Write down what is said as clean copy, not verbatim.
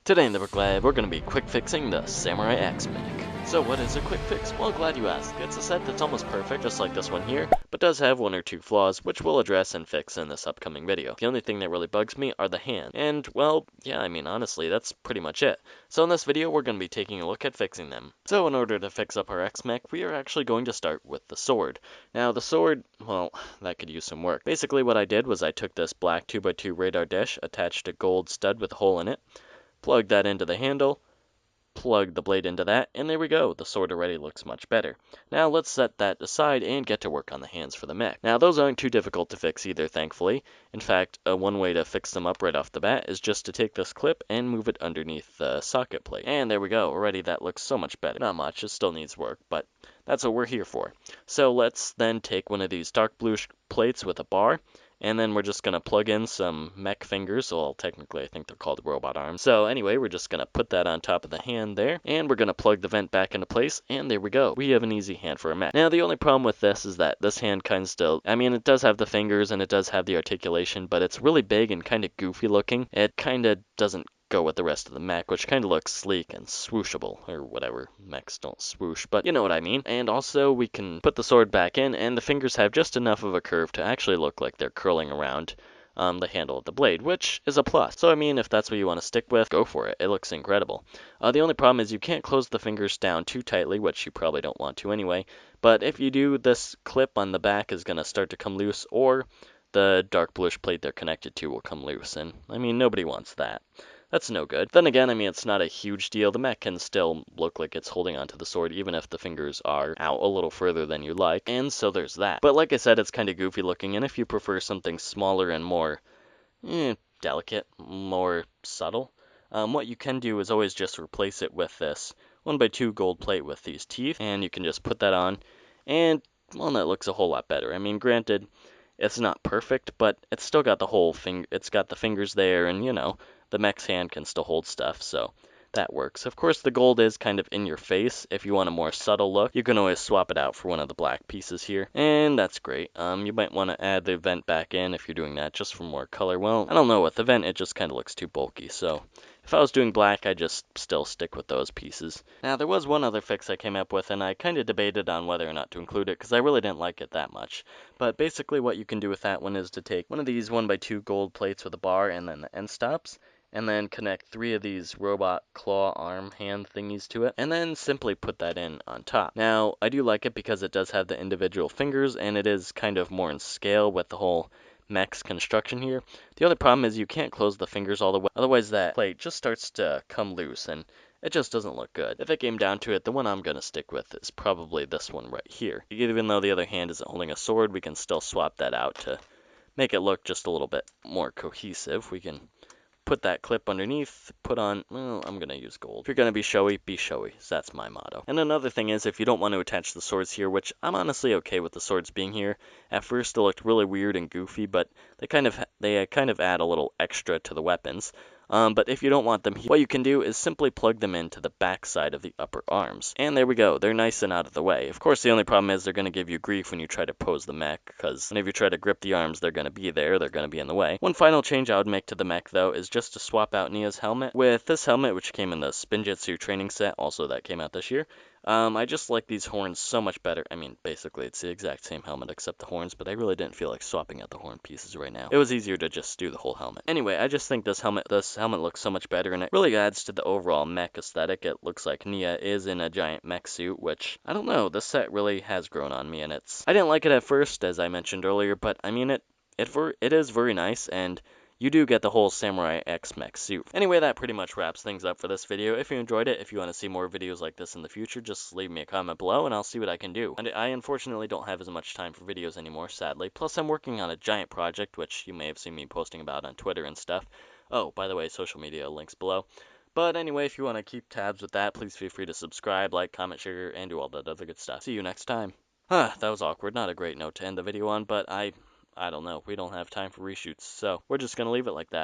Today in the BrickLab, we're going to be quick fixing the Samurai X Mech. So what is a quick fix? Well, glad you asked. It's a set that's almost perfect, just like this one here, but does have one or two flaws, which we'll address and fix in this upcoming video. The only thing that really bugs me are the hands. And, well, yeah, I mean, honestly, that's pretty much it. So in this video, we're going to be taking a look at fixing them. So in order to fix up our X Mech, we are actually going to start with the sword. Now, the sword, well, that could use some work. Basically, what I did was I took this black 2x2 radar dish, attached a gold stud with a hole in it, plug that into the handle, plug the blade into that, and there we go. The sword already looks much better. Now let's set that aside and get to work on the hands for the mech. Now those aren't too difficult to fix either, thankfully. In fact, one way to fix them up right off the bat is just to take this clip and move it underneath the socket plate. And there we go. Already that looks so much better. Not much, it still needs work, but that's what we're here for. So let's then take one of these dark blue plates with a bar, and then we're just going to plug in some mech fingers. Well, technically, I think they're called robot arms. So anyway, we're just going to put that on top of the hand there, and we're going to plug the vent back into place, and there we go. We have an easy hand for a mech. Now, the only problem with this is that this hand kind of still, I mean, it does have the fingers, and it does have the articulation, but it's really big and kind of goofy looking. It kind of doesn't go with the rest of the mech, which kind of looks sleek and swooshable, or whatever. Mechs don't swoosh, but you know what I mean. And also, we can put the sword back in, and the fingers have just enough of a curve to actually look like they're curling around the handle of the blade, which is a plus. So I mean, if that's what you want to stick with, go for it. It looks incredible. The only problem is you can't close the fingers down too tightly, which you probably don't want to anyway. But if you do, this clip on the back is going to start to come loose, or the dark bluish plate they're connected to will come loose, and I mean, nobody wants that. That's no good. Then again, I mean, it's not a huge deal. The mech can still look like it's holding onto the sword, even if the fingers are out a little further than you like, and so there's that. But like I said, it's kind of goofy looking, and if you prefer something smaller and more delicate, more subtle, what you can do is always just replace it with this 1x2 gold plate with these teeth, and you can just put that on, and, well, that looks a whole lot better. I mean, granted, it's not perfect, but it's still got the whole it's got the fingers there, and, you know, the mech's hand can still hold stuff, so that works. Of course, the gold is kind of in your face. If you want a more subtle look, you can always swap it out for one of the black pieces here, and that's great. You might want to add the vent back in if you're doing that just for more color. Well, I don't know, with the vent, it just kind of looks too bulky, so if I was doing black, I'd just still stick with those pieces. Now, there was one other fix I came up with, and I kind of debated on whether or not to include it, because I really didn't like it that much. But basically what you can do with that one is to take one of these 1x2 gold plates with a bar and then the end stops, and then connect 3 of these robot claw arm hand thingies to it, and then simply put that in on top. Now, I do like it because it does have the individual fingers, and it is kind of more in scale with the whole mech's construction here. The only problem is you can't close the fingers all the way, otherwise that plate just starts to come loose, and it just doesn't look good. If it came down to it, the one I'm going to stick with is probably this one right here. Even though the other hand isn't holding a sword, we can still swap that out to make it look just a little bit more cohesive. We can put that clip underneath, put on, well, I'm going to use gold. If you're going to be showy, so that's my motto. And another thing is, if you don't want to attach the swords here, which I'm honestly okay with the swords being here, at first it looked really weird and goofy, but they kind of add a little extra to the weapons. But if you don't want them here, what you can do is simply plug them into the back side of the upper arms. And there we go, they're nice and out of the way. Of course, the only problem is they're going to give you grief when you try to pose the mech, because whenever you try to grip the arms, they're going to be there, they're going to be in the way. One final change I would make to the mech, though, is just to swap out Nia's helmet with this helmet, which came in the Spinjitzu training set, also that came out this year. I just like these horns so much better. I mean, basically, it's the exact same helmet except the horns, but I really didn't feel like swapping out the horn pieces right now. It was easier to just do the whole helmet. Anyway, I just think this helmet looks so much better, and it really adds to the overall mech aesthetic. It looks like Nia is in a giant mech suit, which, I don't know, this set really has grown on me, and I didn't like it at first, as I mentioned earlier, but I mean, it is very nice, and you do get the whole Samurai X Mech suit. Anyway, that pretty much wraps things up for this video. If you enjoyed it, if you want to see more videos like this in the future, just leave me a comment below and I'll see what I can do. And I unfortunately don't have as much time for videos anymore, sadly. Plus, I'm working on a giant project, which you may have seen me posting about on Twitter and stuff. Oh, by the way, social media links below. But anyway, if you want to keep tabs with that, please feel free to subscribe, like, comment, share, and do all that other good stuff. See you next time. That was awkward. Not a great note to end the video on, but I don't know. We don't have time for reshoots, so we're just going to leave it like that.